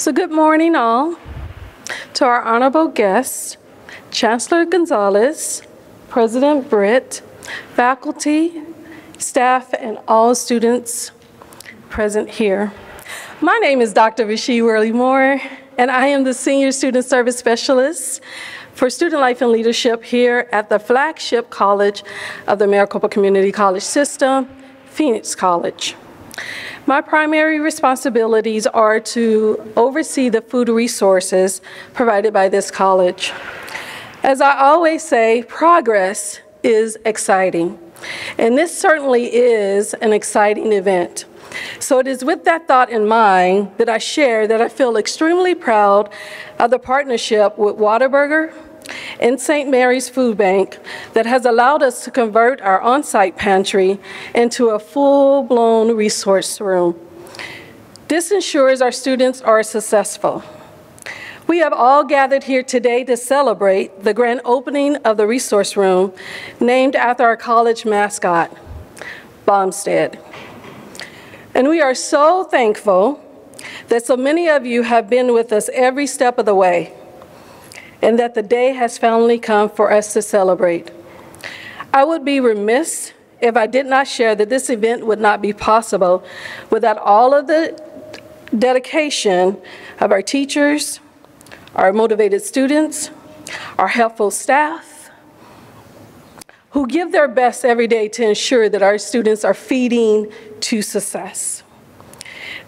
So good morning all. To our honorable guests, Chancellor Gonzalez, President Britt, faculty, staff, and all students present here. My name is Dr. Rasheed Worley-Moore, and I am the Senior Student Service Specialist for Student Life and Leadership here at the flagship college of the Maricopa Community College System, Phoenix College. My primary responsibilities are to oversee the food resources provided by this college. As I always say, progress is exciting, and this certainly is an exciting event. So it is with that thought in mind that I share that I feel extremely proud of the partnership with Whataburger and St. Mary's Food Bank that has allowed us to convert our on-site pantry into a full-blown resource room. This ensures our students are successful. We have all gathered here today to celebrate the grand opening of the resource room named after our college mascot, Bombstead. And we are so thankful that so many of you have been with us every step of the way, and that the day has finally come for us to celebrate. I would be remiss if I did not share that this event would not be possible without all of the dedication of our teachers, our motivated students, our helpful staff, who give their best every day to ensure that our students are feeding to success.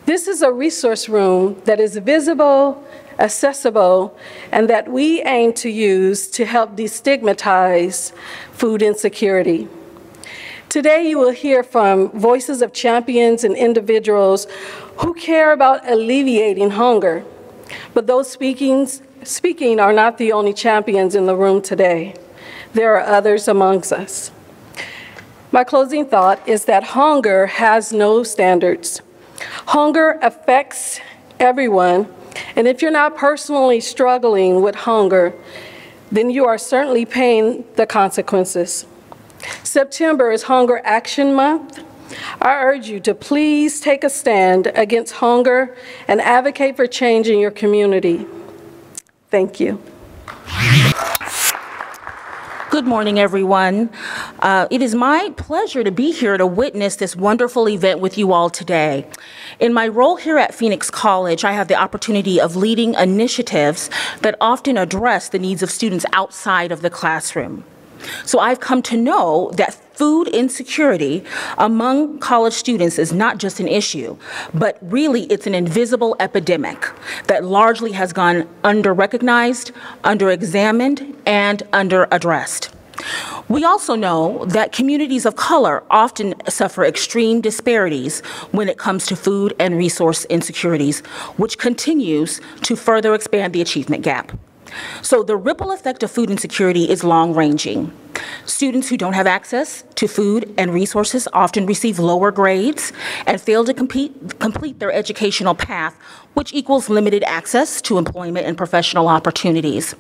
This is a resource room that is visible, accessible, and that we aim to use to help destigmatize food insecurity. Today you will hear from voices of champions and individuals who care about alleviating hunger, but those speaking are not the only champions in the room today. There are others amongst us. My closing thought is that hunger has no standards. Hunger affects everyone, and if you're not personally struggling with hunger, then you are certainly paying the consequences. September is Hunger Action Month. I urge you to please take a stand against hunger and advocate for change in your community. Thank you. Good morning, everyone. It is my pleasure to be here to witness this wonderful event with you all today. In my role here at Phoenix College, I have the opportunity of leading initiatives that often address the needs of students outside of the classroom. So I've come to know that food insecurity among college students is not just an issue, but really it's an invisible epidemic that largely has gone under-recognized, under-examined, and under-addressed. We also know that communities of color often suffer extreme disparities when it comes to food and resource insecurities, which continues to further expand the achievement gap. So the ripple effect of food insecurity is long-ranging. Students who don't have access to food and resources often receive lower grades and fail to complete their educational path, which equals limited access to employment and professional opportunities.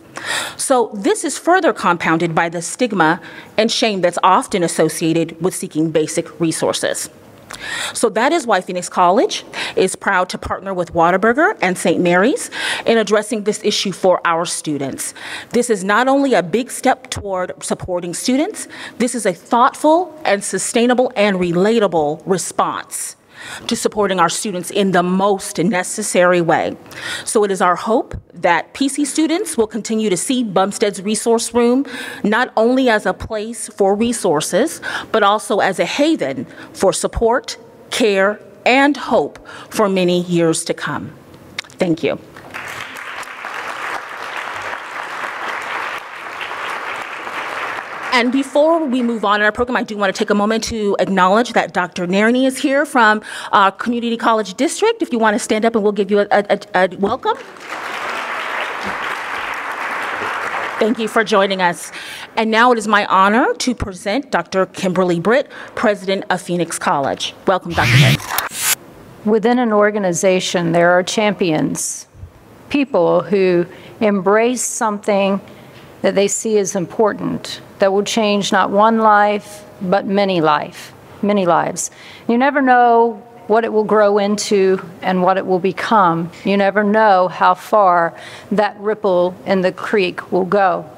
So this is further compounded by the stigma and shame that's often associated with seeking basic resources. So that is why Phoenix College is proud to partner with Whataburger and St. Mary's in addressing this issue for our students. This is not only a big step toward supporting students, this is a thoughtful and sustainable and relatable response to supporting our students in the most necessary way. So it is our hope that PC students will continue to see Bumstead's Resource Room not only as a place for resources, but also as a haven for support, care, and hope for many years to come. Thank you. And before we move on in our program, I do want to take a moment to acknowledge that Dr. Nairney is here from Community College District. If you want to stand up and we'll give you a welcome. Thank you for joining us. And now it is my honor to present Dr. Kimberly Britt, President of Phoenix College. Welcome, Dr. Britt. Within an organization, there are champions, people who embrace something that they see as important, that will change not one life, but many lives. You never know what it will grow into and what it will become. You never know how far that ripple in the creek will go.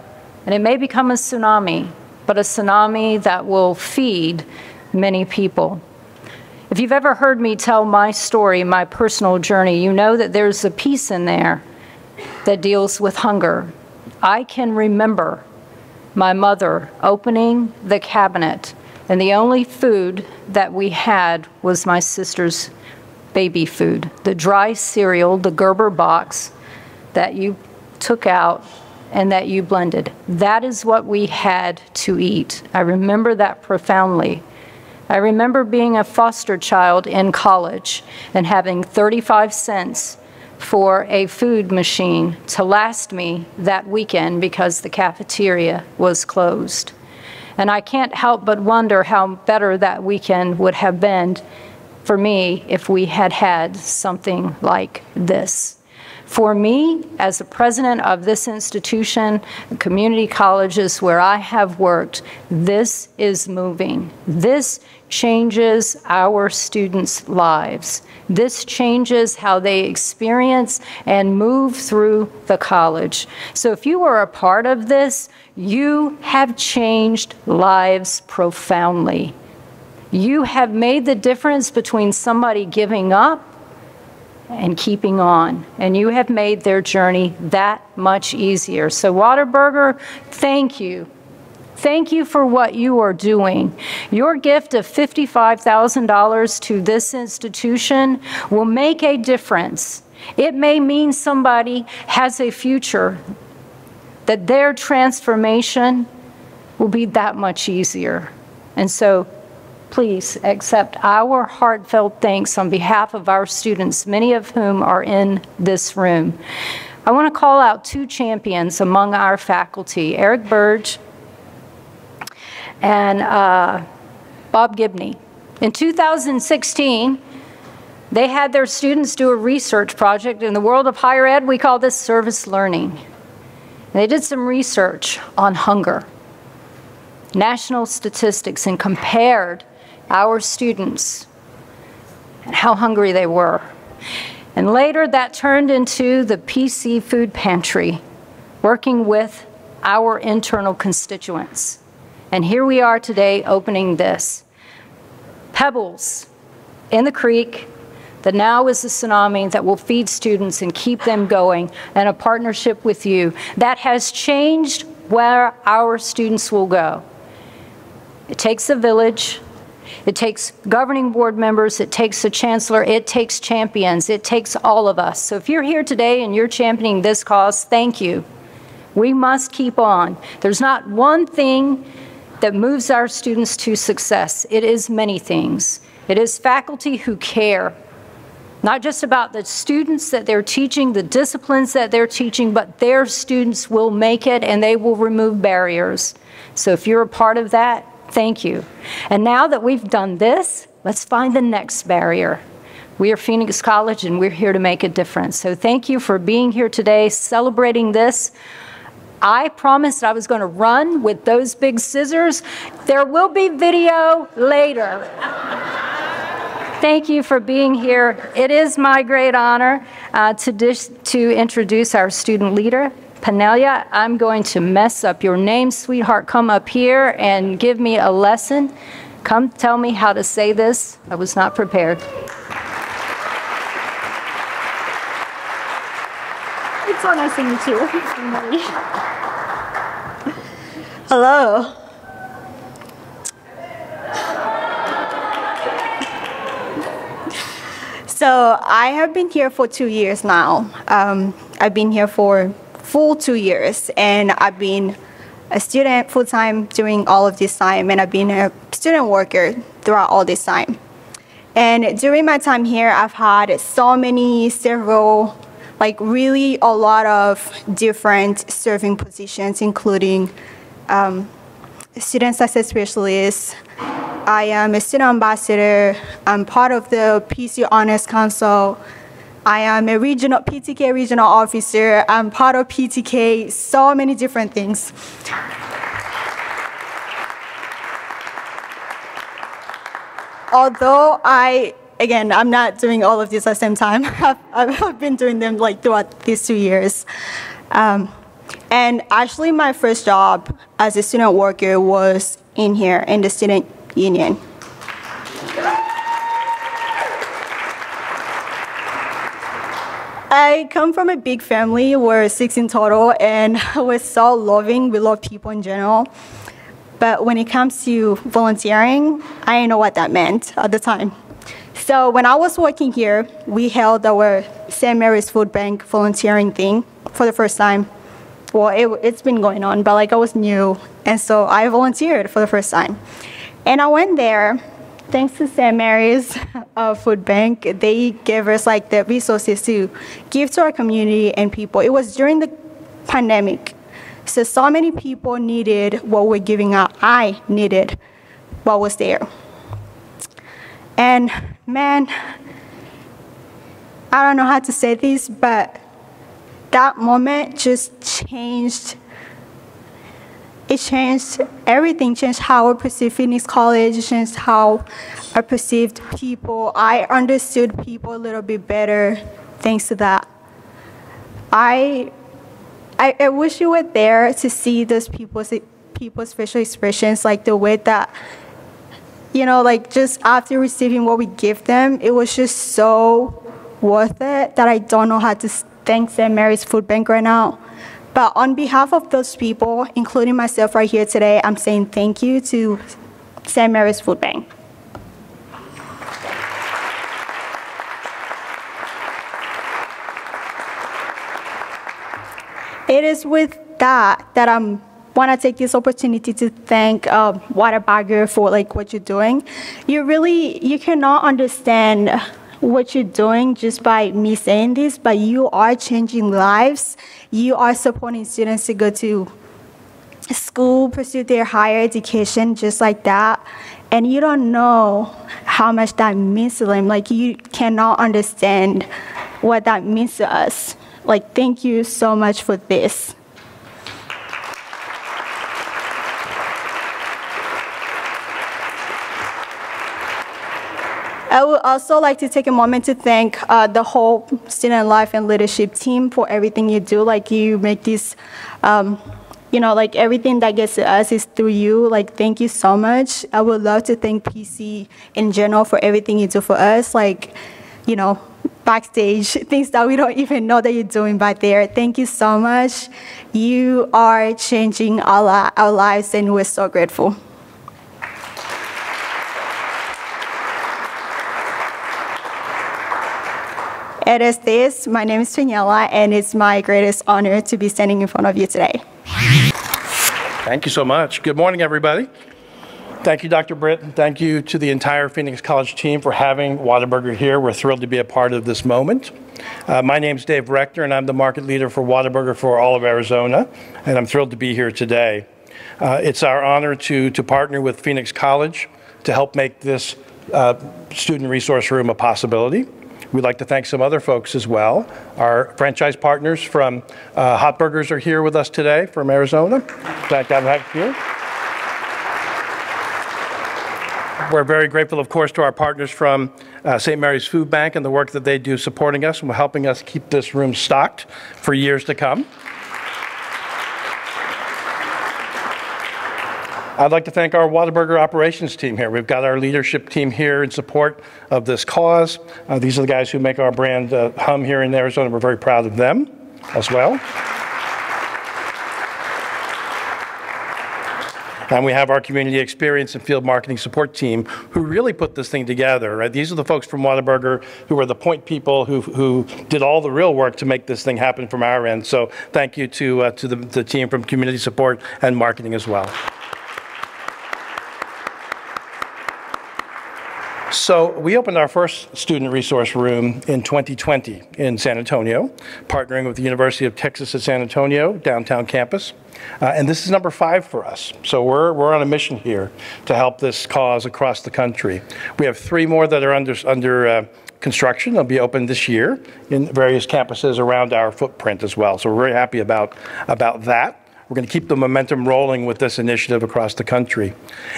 And it may become a tsunami, but a tsunami that will feed many people. If you've ever heard me tell my story, my personal journey, you know that there's a piece in there that deals with hunger. I can remember my mother opening the cabinet, and the only food that we had was my sister's baby food, the dry cereal, the Gerber box that you took out and that you blended. That is what we had to eat. I remember that profoundly. I remember being a foster child in college and having 35 cents for a food machine to last me that weekend because the cafeteria was closed. And I can't help but wonder how better that weekend would have been for me if we had had something like this. For me, as the president of this institution, community colleges where I have worked, this is moving. This changes our students' lives. This changes how they experience and move through the college. So if you are a part of this, you have changed lives profoundly. You have made the difference between somebody giving up and keeping on, and you have made their journey that much easier. So Whataburger, thank you. Thank you for what you are doing. Your gift of $55,000 to this institution will make a difference. It may mean somebody has a future, that their transformation will be that much easier. And so please accept our heartfelt thanks on behalf of our students, many of whom are in this room. I want to call out two champions among our faculty, Eric Burge and Bob Gibney. In 2016, they had their students do a research project. In the world of higher ed, we call this service learning. They did some research on hunger, national statistics, and compared our students and how hungry they were. And later that turned into the PC Food Pantry, working with our internal constituents. And here we are today opening this. Pebbles in the creek that now is a tsunami that will feed students and keep them going, and a partnership with you that has changed where our students will go. It takes a village. It takes governing board members, it takes a chancellor, it takes champions, it takes all of us. So if you're here today and you're championing this cause, thank you. We must keep on. There's not one thing that moves our students to success. It is many things. It is faculty who care, not just about the students that they're teaching, the disciplines that they're teaching, but their students will make it and they will remove barriers. So if you're a part of that, thank you. And now that we've done this, let's find the next barrier. We are Phoenix College and we're here to make a difference. So thank you for being here today, celebrating this. I promised I was going to run with those big scissors. There will be video later. Thank you for being here. It is my great honor to introduce our student leader, Panelia. I'm going to mess up your name, sweetheart. Come up here and give me a lesson. Come tell me how to say this. I was not prepared. It's so nice to meet you. Hello. So I have been here for 2 years now. I've been here for full 2 years, and I've been a student full-time during all of this time, and I've been a student worker throughout all this time. And during my time here, I've had several, like really a lot of different serving positions, including student success specialist. I am a student ambassador. I'm part of the PC Honors Council. I am a PTK regional officer. I'm part of PTK, so many different things. Although I again, I'm not doing all of this at the same time. I've been doing them like throughout these 2 years. And actually, my first job as a student worker was in here in the student union. I come from a big family. We're 6 in total, and we're so loving. We love people in general. But when it comes to volunteering, I didn't know what that meant at the time. So when I was working here, we held our St. Mary's Food Bank volunteering thing for the first time. Well, it's been going on, but like I was new, and so I volunteered for the first time. And I went there. Thanks to St. Mary's Food Bank, they gave us like the resources to give to our community and people. It was during the pandemic, so many people needed what we're giving out. I needed what was there. And man, I don't know how to say this, but that moment just changed. It changed everything, changed how I perceived Phoenix College, it changed how I perceived people. I understood people a little bit better thanks to that. I wish you were there to see those people's facial expressions, like the way that, you know, like just after receiving what we give them, it was just so worth it that I don't know how to thank St. Mary's Food Bank right now. But on behalf of those people, including myself right here today, I'm saying thank you to St. Mary's Food Bank. It is with that I want to take this opportunity to thank Whataburger for like what you're doing. You cannot understand what you're doing just by me saying this, but you are changing lives. You are supporting students to go to school, pursue their higher education just like that. And you don't know how much that means to them. Like, you cannot understand what that means to us. Like, thank you so much for this. I would also like to take a moment to thank the whole student life and leadership team for everything you do. Like, you make this, you know, like everything that gets to us is through you. Like, thank you so much. I would love to thank PC in general for everything you do for us. Like, you know, backstage, things that we don't even know that you're doing back there. Thank you so much. You are changing our lives, and we're so grateful. It is this. My name is Daniela, and it's my greatest honor to be standing in front of you today. Thank you so much. Good morning, everybody. Thank you, Dr. Britt, and thank you to the entire Phoenix College team for having Whataburger here. We're thrilled to be a part of this moment. My name is Dave Rector, and I'm the market leader for Whataburger for all of Arizona, and I'm thrilled to be here today. It's our honor to partner with Phoenix College to help make this student resource room a possibility. We'd like to thank some other folks as well. Our franchise partners from Whataburgers are here with us today from Arizona. Glad to have them here. We're very grateful, of course, to our partners from St. Mary's Food Bank and the work that they do supporting us and helping us keep this room stocked for years to come. I'd like to thank our Whataburger operations team here. We've got our leadership team here in support of this cause. These are the guys who make our brand hum here in Arizona. We're very proud of them as well. And we have our community experience and field marketing support team who really put this thing together, right? These are the folks from Whataburger who are the point people who did all the real work to make this thing happen from our end. So thank you to the team from community support and marketing as well. So we opened our first student resource room in 2020 in San Antonio, partnering with the University of Texas at San Antonio downtown campus. And this is number 5 for us. So we're on a mission here to help this cause across the country. We have 3 more that are under construction. They'll be open this year in various campuses around our footprint as well. So we're very happy about that. We're going to keep the momentum rolling with this initiative across the country.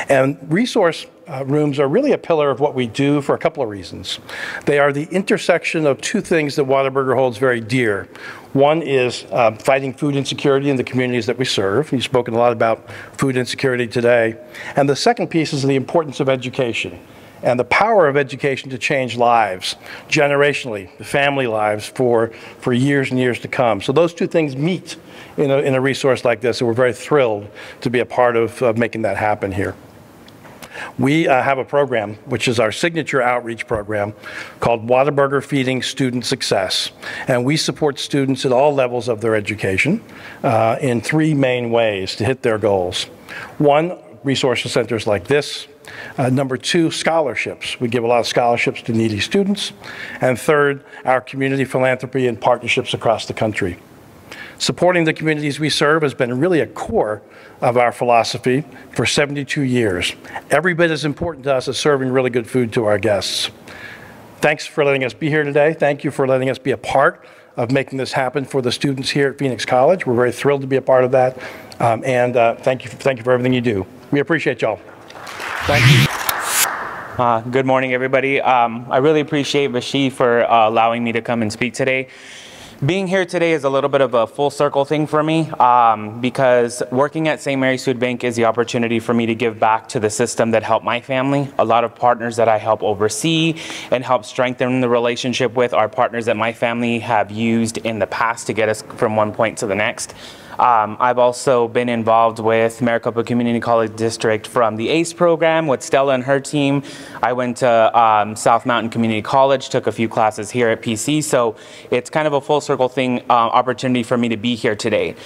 And resource rooms are really a pillar of what we do for a couple of reasons. They are the intersection of two things that Whataburger holds very dear. One is fighting food insecurity in the communities that we serve. You've spoken a lot about food insecurity today. And the second piece is the importance of education and the power of education to change lives, generationally, family lives for years and years to come. So those two things meet in a resource like this, and we're very thrilled to be a part of making that happen here. We have a program, which is our signature outreach program, called Whataburger Feeding Student Success. And we support students at all levels of their education in three main ways to hit their goals. One, resource centers like this. Number two, scholarships. We give a lot of scholarships to needy students. And third, our community philanthropy and partnerships across the country. Supporting the communities we serve has been really a core of our philosophy for 72 years. Every bit as important to us as serving really good food to our guests. Thanks for letting us be here today. Thank you for letting us be a part of making this happen for the students here at Phoenix College. We're very thrilled to be a part of that. Thank you for everything you do. We appreciate y'all. Thank you. Good morning, everybody. I really appreciate Vashi for allowing me to come and speak today. Being here today is a little bit of a full circle thing for me because working at St. Mary's Food Bank is the opportunity for me to give back to the system that helped my family. A lot of partners that I help oversee and help strengthen the relationship with are partners that my family have used in the past to get us from one point to the next. I've also been involved with Maricopa Community College District from the ACE program with Stella and her team. I went to South Mountain Community College, took a few classes here at PC, so it's kind of a full circle thing, opportunity for me to be here today.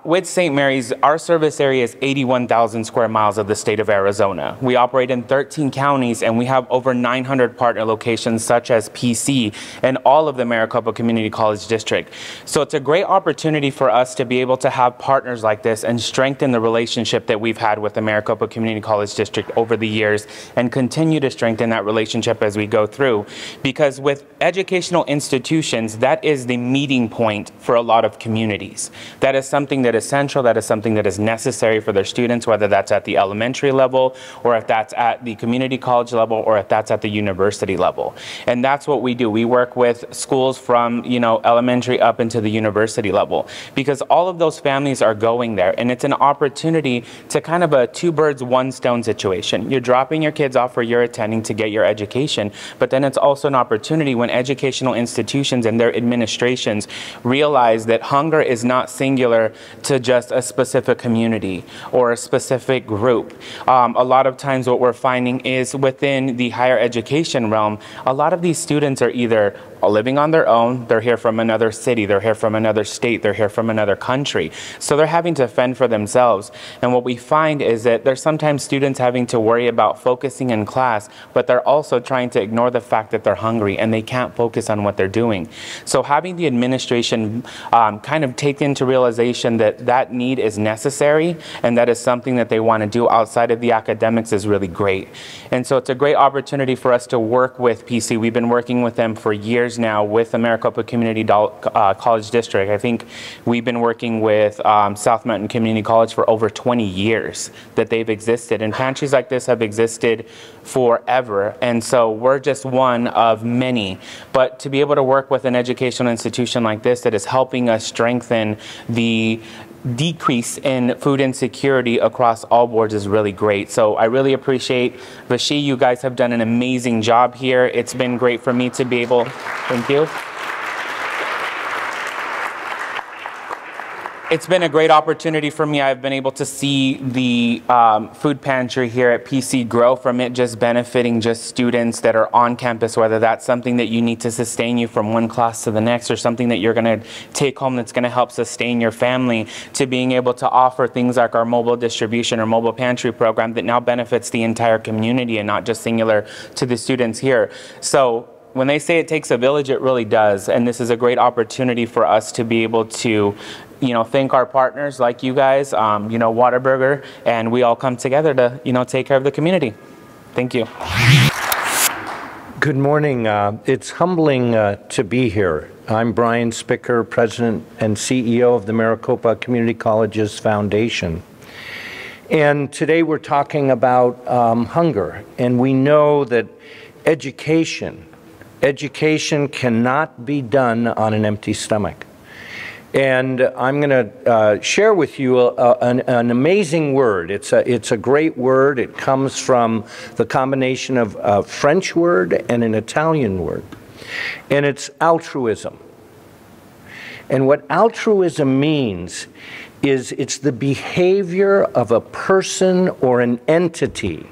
With St. Mary's, our service area is 81,000 square miles of the state of Arizona. We operate in 13 counties and we have over 900 partner locations such as PC and all of the Maricopa Community College District. So it's a great opportunity for us to be able to have partners like this and strengthen the relationship that we've had with the Maricopa Community College District over the years and continue to strengthen that relationship as we go through. Because with educational institutions, that is the meeting point for a lot of communities. That is something that is central, that is something that is necessary for their students, whether that's at the elementary level or if that's at the community college level or if that's at the university level. And that's what we do. We work with schools from, elementary up into the university level because all of those families are going there, and it's an opportunity to kind of a two birds, one stone situation. You're dropping your kids off where you're attending to get your education, but then it's also an opportunity when educational institutions and their administrations realize that hunger is not singular to just a specific community or a specific group. A lot of times what we're finding is within the higher education realm, a lot of these students are either living on their own, they're here from another city, they're here from another state, they're here from another country. So they're having to fend for themselves. And what we find is that there's sometimes students having to worry about focusing in class, but they're also trying to ignore the fact that they're hungry and they can't focus on what they're doing. So having the administration kind of take into realization that that need is necessary and that is something that they want to do outside of the academics is really great. And so it's a great opportunity for us to work with PC. We've been working with them for years now with the Maricopa Community College District. I think we've been working with South Mountain Community College for over 20 years that they've existed, and pantries like this have existed forever, and so we're just one of many. But to be able to work with an educational institution like this that is helping us strengthen the decrease in food insecurity across all boards is really great. So I really appreciate Vashi. You guys have done an amazing job here. It's been great for me to be able, thank you. It's been a great opportunity for me. I've been able to see the food pantry here at PC grow from it just benefiting just students that are on campus, whether that's something that you need to sustain you from one class to the next or something that you're going to take home that's going to help sustain your family, to being able to offer things like our mobile distribution or mobile pantry program that now benefits the entire community and not just singular to the students here. So when they say it takes a village, it really does. And this is a great opportunity for us to be able to thank our partners like you guys, Whataburger, and we all come together to, take care of the community. Thank you. Good morning. It's humbling to be here. I'm Brian Spicker, President and CEO of the Maricopa Community Colleges Foundation. And today we're talking about hunger. And we know that education cannot be done on an empty stomach. And I'm going to share with you an amazing word. It's a great word. It comes from the combination of a French word and an Italian word. And it's altruism. And what altruism means is it's the behavior of a person or an entity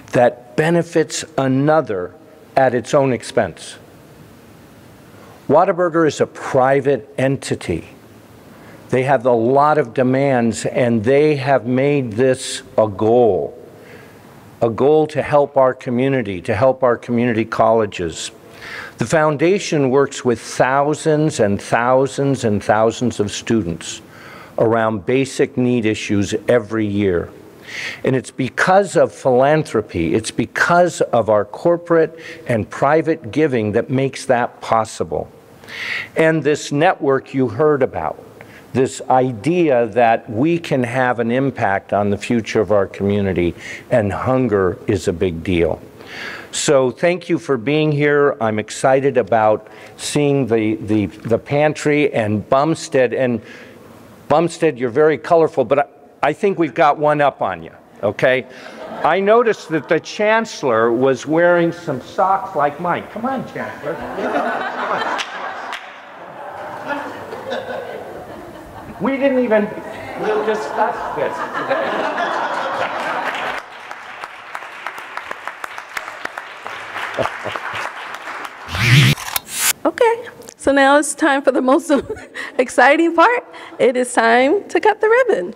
that benefits another at its own expense. Whataburger is a private entity. They have a lot of demands, and they have made this a goal to help our community, to help our community colleges. The foundation works with thousands and thousands and thousands of students around basic need issues every year. And it's because of philanthropy, it's because of our corporate and private giving that makes that possible. And this network you heard about, this idea that we can have an impact on the future of our community, and hunger is a big deal. So thank you for being here. I'm excited about seeing the pantry and Bumstead. And Bumstead, you're very colorful, but I think we've got one up on you, okay? I noticed that the Chancellor was wearing some socks like mine. Come on, Chancellor. Come on. We didn't even discuss this today. Okay, so now it's time for the most exciting part. It is time to cut the ribbon.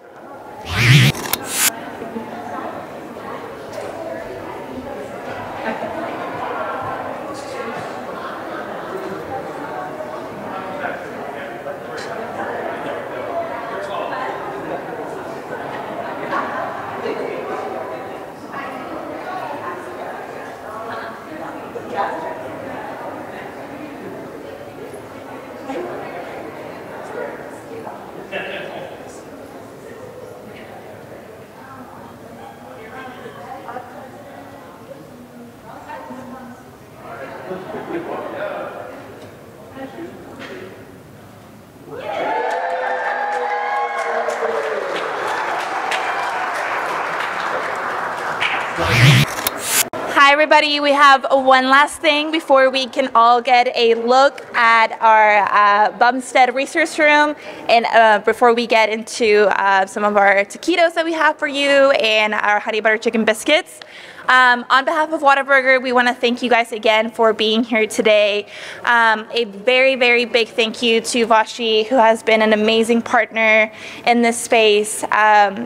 Hi everybody, we have one last thing before we can all get a look at our Bumstead Resource Room, and before we get into some of our taquitos that we have for you and our honey butter chicken biscuits. On behalf of Whataburger, we want to thank you guys again for being here today. A very, very big thank you to Vashi, who has been an amazing partner in this space.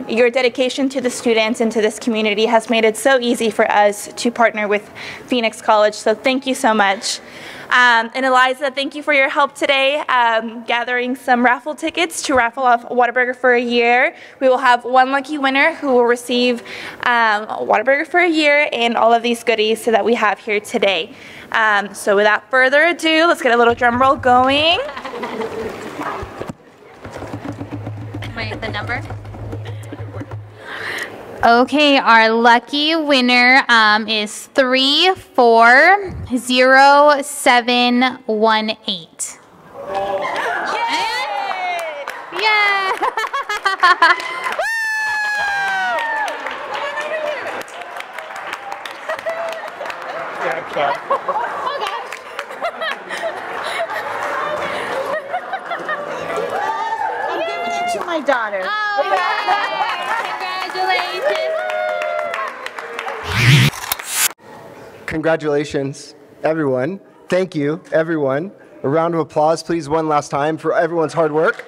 Your dedication to the students and to this community has made it so easy for us to partner with Phoenix College, so thank you so much. And Eliza, thank you for your help today, gathering some raffle tickets to raffle off Whataburger for a year. We will have one lucky winner who will receive Whataburger for a year and all of these goodies that we have here today. So without further ado, let's get a little drum roll going. Wait, the number? Okay, our lucky winner is 340718. Yay! Yeah! Oh gosh! I'm giving it to my daughter. Oh, Congratulations. Congratulations, everyone. Thank you, everyone. A round of applause, please, one last time for everyone's hard work.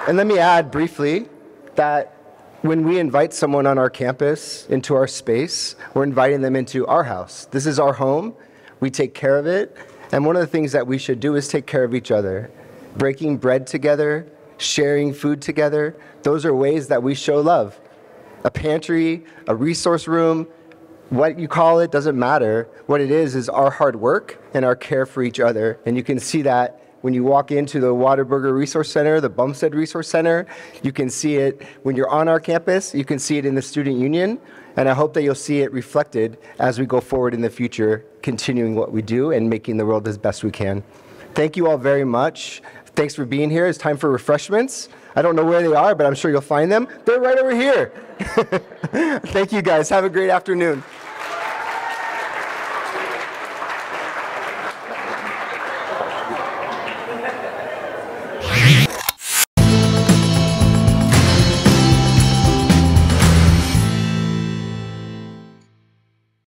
And let me add briefly that when we invite someone on our campus into our space, we're inviting them into our house. This is our home. We take care of it. And one of the things that we should do is take care of each other. Breaking bread together, sharing food together, those are ways that we show love. A pantry, a resource room, what you call it doesn't matter. What it is our hard work and our care for each other. And you can see that when you walk into the Whataburger Resource Center, the Bumstead Resource Center. You can see it when you're on our campus. You can see it in the Student Union. And I hope that you'll see it reflected as we go forward in the future, continuing what we do and making the world as best we can. Thank you all very much. Thanks for being here. It's time for refreshments. I don't know where they are, but I'm sure you'll find them. They're right over here. Thank you, guys. Have a great afternoon.